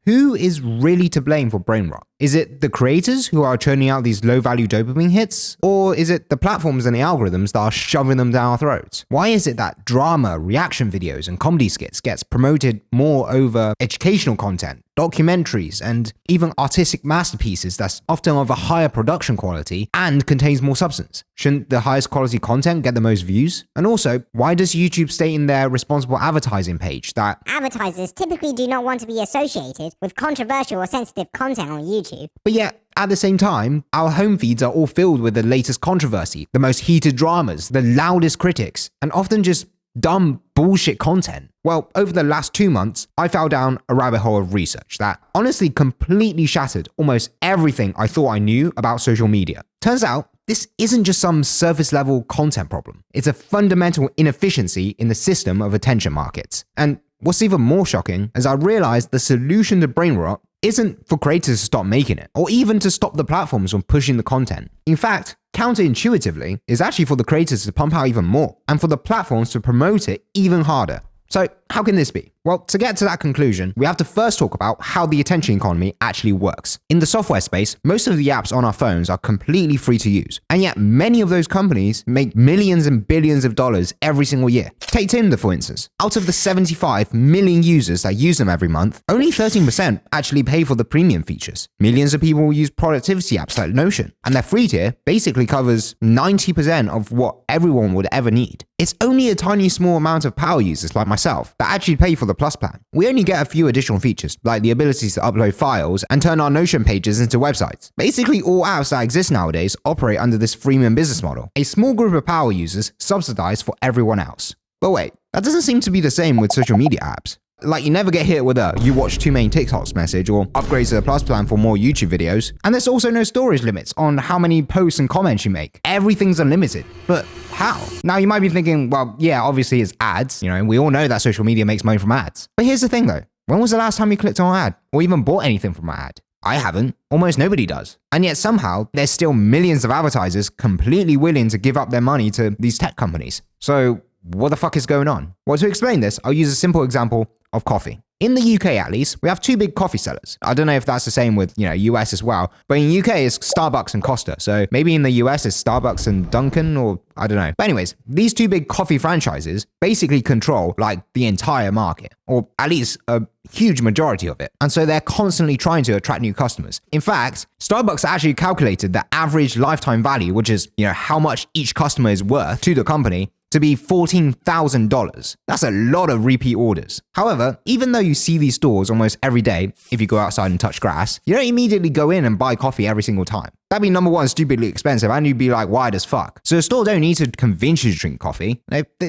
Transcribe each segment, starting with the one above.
who is really to blame for brain rot? Is it the creators who are churning out these low-value dopamine hits? Or is it the platforms and the algorithms that are shoving them down our throats? Why is it that drama, reaction videos, and comedy skits gets promoted more over educational content, documentaries, and even artistic masterpieces that's often of a higher production quality and contains more substance? Shouldn't the highest quality content get the most views? And also, why does YouTube state in their responsible advertising page that advertisers typically do not want to be associated with controversial or sensitive content on YouTube? But yet, at the same time, our home feeds are all filled with the latest controversy, the most heated dramas, the loudest critics, and often just dumb bullshit content? Well, over the last 2 months, I fell down a rabbit hole of research that honestly completely shattered almost everything I thought I knew about social media. Turns out, this isn't just some surface level content problem. It's a fundamental inefficiency in the system of attention markets. And what's even more shocking is I realized the solution to brain rot isn't for creators to stop making it, or even to stop the platforms from pushing the content. In fact, counterintuitively, is actually for the creators to pump out even more, and for the platforms to promote it even harder. So how can this be? Well, to get to that conclusion, we have to first talk about how the attention economy actually works. In the software space, most of the apps on our phones are completely free to use, and yet many of those companies make millions and billions of dollars every single year. Take Tinder, for instance. Out of the 75 million users that use them every month, only 13% actually pay for the premium features. Millions of people use productivity apps like Notion, and their free tier basically covers 90% of what everyone would ever need. It's only a tiny small amount of power users like myself that actually pay for the Plus plan. We only get a few additional features, like the ability to upload files and turn our Notion pages into websites. Basically, all apps that exist nowadays operate under this freemium business model. A small group of power users subsidize for everyone else. But wait, that doesn't seem to be the same with social media apps. Like, you never get hit with a "you watch too many TikToks" message or upgrade to the Plus plan for more YouTube videos. And there's also no storage limits on how many posts and comments you make. Everything's unlimited. But how? Now, you might be thinking, well, yeah, obviously it's ads. We all know that social media makes money from ads. But here's the thing though. When was the last time you clicked on an ad or even bought anything from an ad? I haven't. Almost nobody does. And yet somehow there's still millions of advertisers completely willing to give up their money to these tech companies. So what the fuck is going on? Well, to explain this, I'll use a simple example of coffee. In the UK, at least, we have two big coffee sellers. I don't know if that's the same with, US as well. But in the UK, it's Starbucks and Costa. So maybe in the US, it's Starbucks and Dunkin', or I don't know. But anyways, these two big coffee franchises basically control the entire market, or at least a huge majority of it. And so they're constantly trying to attract new customers. In fact, Starbucks actually calculated the average lifetime value, which is, how much each customer is worth to the company, to be $14,000. That's a lot of repeat orders. However, even though you see these stores almost every day, if you go outside and touch grass, you don't immediately go in and buy coffee every single time. That'd be number one, stupidly expensive, and you'd be like, wired as fuck. So the store don't need to convince you to drink coffee.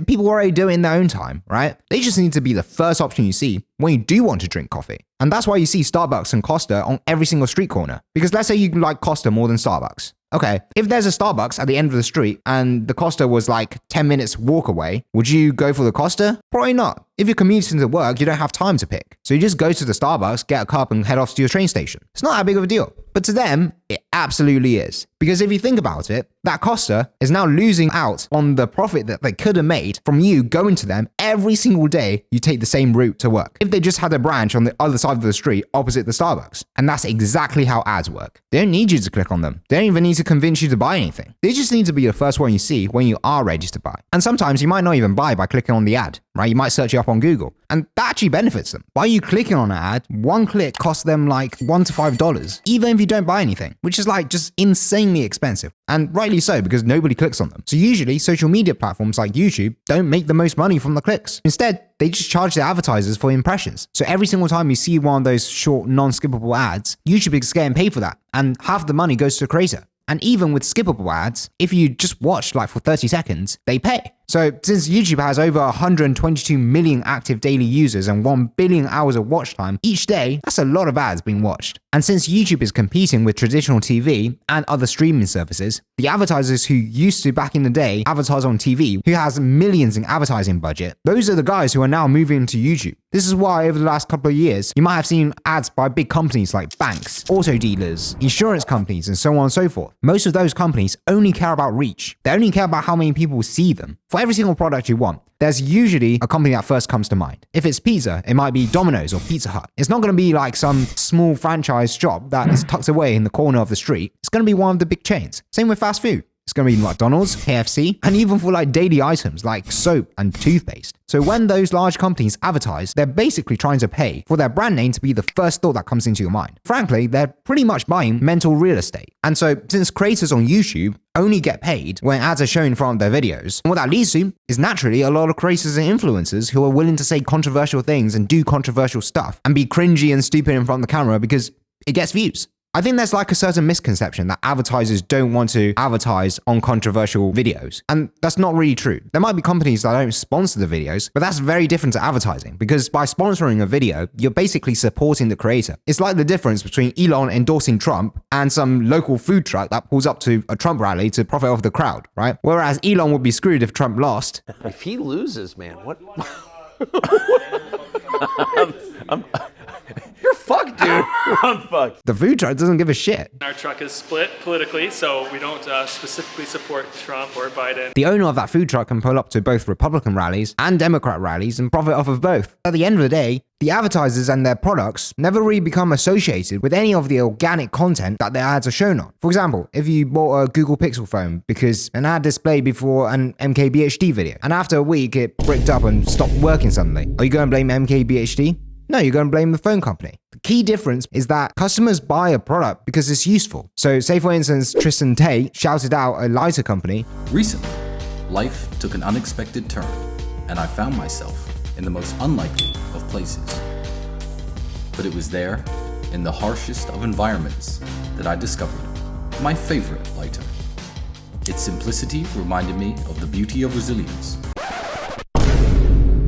People already do it in their own time, right? They just need to be the first option you see when you do want to drink coffee. And that's why you see Starbucks and Costa on every single street corner. Because let's say you like Costa more than Starbucks. Okay, if there's a Starbucks at the end of the street and the Costa was 10 minutes walk away, would you go for the Costa? Probably not. If you're commuting to work, you don't have time to pick. So you just go to the Starbucks, get a cup, and head off to your train station. It's not that big of a deal. But to them, it absolutely is. Because if you think about it, that Costa is now losing out on the profit that they could have made from you going to them every single day you take the same route to work. If they just had a branch on the other side of the street opposite the Starbucks. And that's exactly how ads work. They don't need you to click on them. They don't even need to convince you to buy anything. They just need to be the first one you see when you are ready to buy. And sometimes you might not even buy by clicking on the ad, right? You might search it up on Google. And that actually benefits them. By you clicking on an ad, one click costs them $1 to $5, even if you don't buy anything, which is just insanely expensive. And rightly so, because nobody clicks on them. So usually social media platforms like YouTube don't make the most money from the clicks. Instead, they just charge the advertisers for impressions. So every single time you see one of those short, non-skippable ads, YouTube is getting paid for that. And half the money goes to the creator. And even with skippable ads, if you just watch for 30 seconds, they pay. So since YouTube has over 122 million active daily users and 1 billion hours of watch time each day, that's a lot of ads being watched. And since YouTube is competing with traditional TV and other streaming services, the advertisers who used to back in the day advertise on TV, who has millions in advertising budget, those are the guys who are now moving to YouTube. This is why over the last couple of years, you might have seen ads by big companies like banks, auto dealers, insurance companies, and so on and so forth. Most of those companies only care about reach. They only care about how many people see them. For every single product you want, there's usually a company that first comes to mind. If it's pizza, it might be Domino's or Pizza Hut. It's not going to be like some small franchise shop that is tucked away in the corner of the street. It's going to be one of the big chains. Same with fast food. It's going to be McDonald's, KFC, and even for like daily items like soap and toothpaste. So when those large companies advertise, they're basically trying to pay for their brand name to be the first thought that comes into your mind. Frankly, they're pretty much buying mental real estate. And so since creators on YouTube only get paid when ads are shown in front of their videos, what that leads to is naturally a lot of creators and influencers who are willing to say controversial things and do controversial stuff and be cringy and stupid in front of the camera because it gets views. I think there's like a certain misconception that advertisers don't want to advertise on controversial videos. And that's not really true. There might be companies that don't sponsor the videos, but that's very different to advertising because by sponsoring a video, you're basically supporting the creator. It's like the difference between Elon endorsing Trump and some local food truck that pulls up to a Trump rally to profit off the crowd, right? Whereas Elon would be screwed if Trump lost. If he loses, man, what? You're fucked, dude. I'm fucked. The food truck doesn't give a shit. Our truck is split politically, so we don't specifically support Trump or Biden. The owner of that food truck can pull up to both Republican rallies and Democrat rallies and profit off of both. At the end of the day, the advertisers and their products never really become associated with any of the organic content that their ads are shown on. For example, if you bought a Google Pixel phone because an ad displayed before an MKBHD video, and after a week it bricked up and stopped working suddenly, are you going to blame MKBHD? No, you're going to blame the phone company. The key difference is that customers buy a product because it's useful. So say for instance, Tristan Tate shouted out a lighter company. Recently, life took an unexpected turn, and I found myself in the most unlikely of places. But it was there, in the harshest of environments, that I discovered my favorite lighter. Its simplicity reminded me of the beauty of resilience.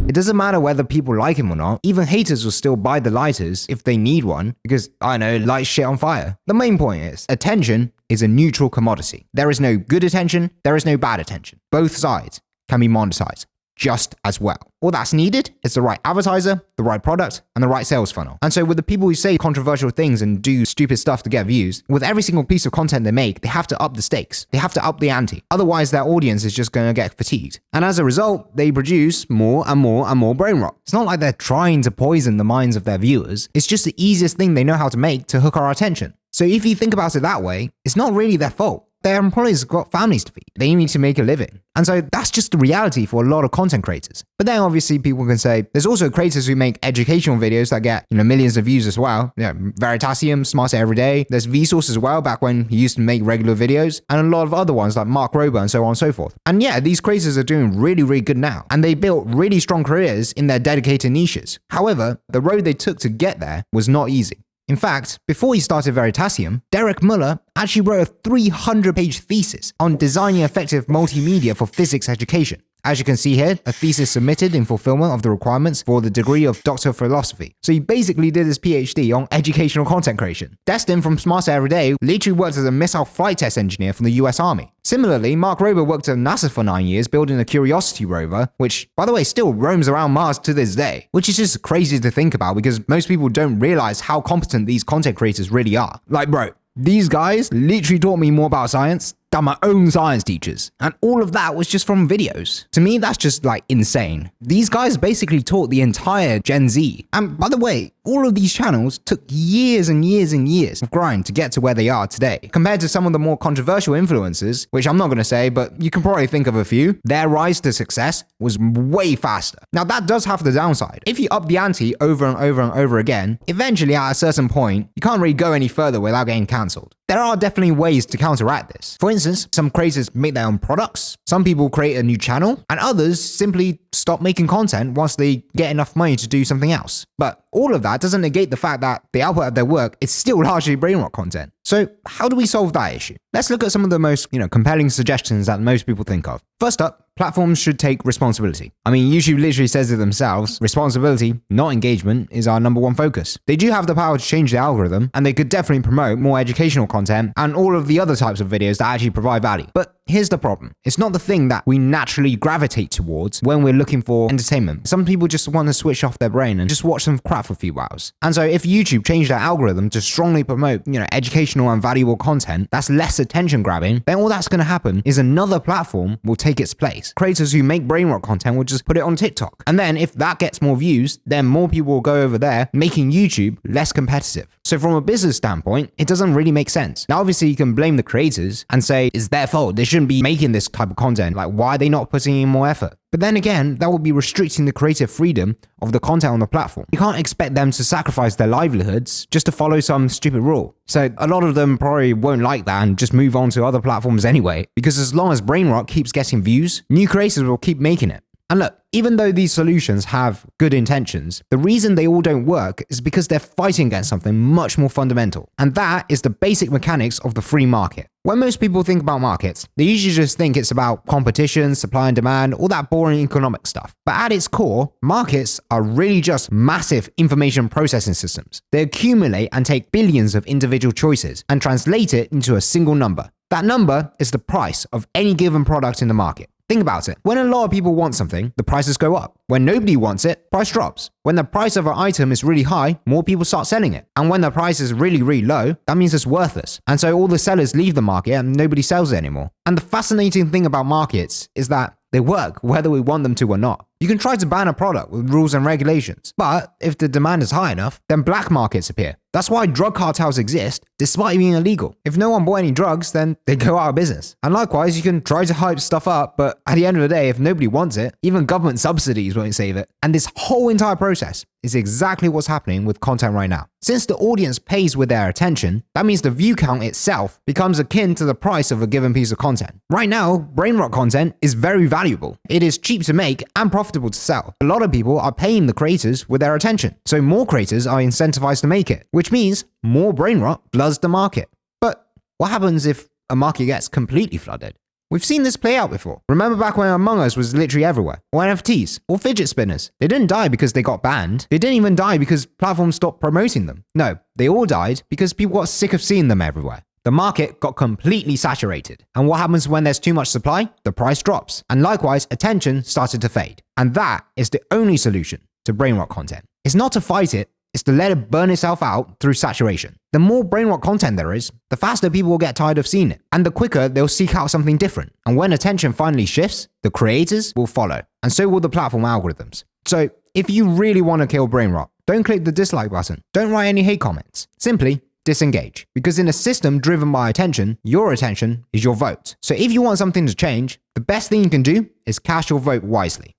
It doesn't matter whether people like him or not, even haters will still buy the lighters if they need one, because, I know, light shit on fire. The main point is, attention is a neutral commodity. There is no good attention, there is no bad attention. Both sides can be monetized just as well. All that's needed is the right advertiser, the right product, and the right sales funnel. And so with the people who say controversial things and do stupid stuff to get views, with every single piece of content they make, they have to up the stakes. They have to up the ante. Otherwise, their audience is just going to get fatigued. And as a result, they produce more and more and more brain rot. It's not like they're trying to poison the minds of their viewers. It's just the easiest thing they know how to make to hook our attention. So if you think about it that way, it's not really their fault. Their employees have got families to feed. They need to make a living. And so that's just the reality for a lot of content creators. But then obviously people can say, there's also creators who make educational videos that get, millions of views as well. Veritasium, Smarter Every Day. There's Vsauce as well, back when he used to make regular videos. And a lot of other ones like Mark Rober and so on and so forth. And yeah, these creators are doing really, really good now. And they built really strong careers in their dedicated niches. However, the road they took to get there was not easy. In fact, before he started Veritasium, Derek Muller actually wrote a 300-page thesis on designing effective multimedia for physics education. As you can see here, a thesis submitted in fulfillment of the requirements for the degree of Doctor of Philosophy. So he basically did his PhD on educational content creation. Destin from Smarter Every Day literally worked as a missile flight test engineer from the US Army. Similarly, Mark Rober worked at NASA for 9 years building a Curiosity rover, which, by the way, still roams around Mars to this day, which is just crazy to think about because most people don't realize how competent these content creators really are. Like, bro, these guys literally taught me more about science than my own science teachers. And all of that was just from videos. To me, that's just like insane. These guys basically taught the entire Gen Z. And by the way, all of these channels took years and years and years of grind to get to where they are today. Compared to some of the more controversial influencers, which I'm not going to say, but you can probably think of a few, their rise to success was way faster. Now that does have the downside. If you up the ante over and over and over again, eventually at a certain point, you can't really go any further without getting cancelled. There are definitely ways to counteract this. For instance, some creators make their own products, some people create a new channel, and others simply stop making content once they get enough money to do something else. But all of that doesn't negate the fact that the output of their work is still largely brainrot content. So how do we solve that issue? Let's look at some of the most, compelling suggestions that most people think of. First up, platforms should take responsibility. I mean, YouTube literally says it themselves, responsibility, not engagement, is our number one focus. They do have the power to change the algorithm, and they could definitely promote more educational content and all of the other types of videos that actually provide value. But here's the problem. It's not the thing that we naturally gravitate towards when we're looking for entertainment. Some people just want to switch off their brain and just watch some crap that for a few hours. And so if YouTube changed their algorithm to strongly promote, educational and valuable content that's less attention grabbing, then all that's going to happen is another platform will take its place. Creators who make Brainrot content will just put it on TikTok. And then if that gets more views, then more people will go over there, making YouTube less competitive. So from a business standpoint, it doesn't really make sense. Now, obviously, you can blame the creators and say it's their fault. They shouldn't be making this type of content. Like, why are they not putting in more effort? But then again, that would be restricting the creative freedom of the content on the platform. You can't expect them to sacrifice their livelihoods just to follow some stupid rule. So a lot of them probably won't like that and just move on to other platforms anyway, because as long as Brainrot keeps getting views, new creators will keep making it. And look, even though these solutions have good intentions, the reason they all don't work is because they're fighting against something much more fundamental. And that is the basic mechanics of the free market. When most people think about markets, they usually just think it's about competition, supply and demand, all that boring economic stuff. But at its core, markets are really just massive information processing systems. They accumulate and take billions of individual choices and translate it into a single number. That number is the price of any given product in the market. Think about it. When a lot of people want something, the prices go up. When nobody wants it, price drops. When the price of an item is really high, more people start selling it. And when the price is really, really low, that means it's worthless. And so all the sellers leave the market and nobody sells it anymore. And the fascinating thing about markets is that they work whether we want them to or not. You can try to ban a product with rules and regulations, but if the demand is high enough, then black markets appear. That's why drug cartels exist, despite being illegal. If no one bought any drugs, then they go out of business. And likewise, you can try to hype stuff up, but at the end of the day, if nobody wants it, even government subsidies won't save it. And this whole entire process is exactly what's happening with content right now. Since the audience pays with their attention, that means the view count itself becomes akin to the price of a given piece of content. Right now, Brainrot content is very valuable. It is cheap to make and profitable to sell. A lot of people are paying the creators with their attention, so more creators are incentivized to make it, which means more Brainrot floods the market. But what happens if a market gets completely flooded? We've seen this play out before. Remember back when Among Us was literally everywhere, or NFTs, or fidget spinners. They didn't die because they got banned. They didn't even die because platforms stopped promoting them. No, they all died because people got sick of seeing them everywhere. The market got completely saturated. And what happens when there's too much supply? The price drops. And likewise, attention started to fade. And that is the only solution to Brainrot content. It's not to fight it, it's to let it burn itself out through saturation. The more Brainrot content there is, the faster people will get tired of seeing it, and the quicker they'll seek out something different. And when attention finally shifts, the creators will follow, and so will the platform algorithms. So if you really want to kill Brainrot, don't click the dislike button, don't write any hate comments. Simply disengage. Because in a system driven by attention, your attention is your vote. So if you want something to change, the best thing you can do is cast your vote wisely.